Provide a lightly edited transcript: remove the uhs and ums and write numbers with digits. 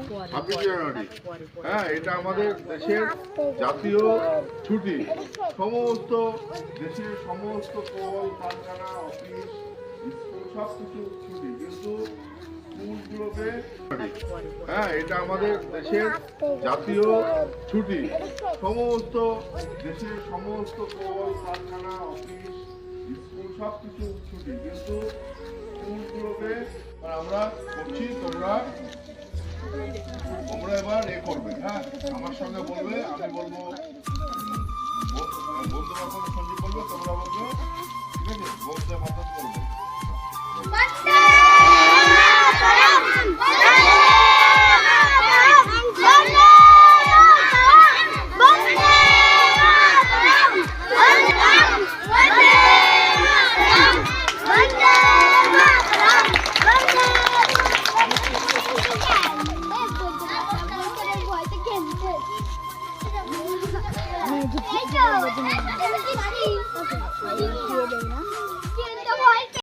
26 জানুয়ারি। হ্যাঁ, এটা আমাদের দেশের জাতীয় ছুটি। সমস্ত দেশের সমস্ত কল কারখানা, অফিস, স্কুল সব কিছু ছুটি, কিন্তু স্কুলগুলোতে হ্যাঁ, এটা আমাদের দেশের জাতীয় ছুটি। সমস্ত দেশের সমস্ত কল কারখানা, অফিস, স্কুল সব কিছু ছুটি, কিন্তু স্কুলগুলোতে আমরা করছি। তোমরা এবার করবে। হ্যাঁ, আমার সঙ্গে বলবে, আমি বলবো, বন্ধু বান্ধব সঞ্জীব বলবে, তোমরা বলবে, ঠিক আছে? বলতে মাতাম করবে। Hey,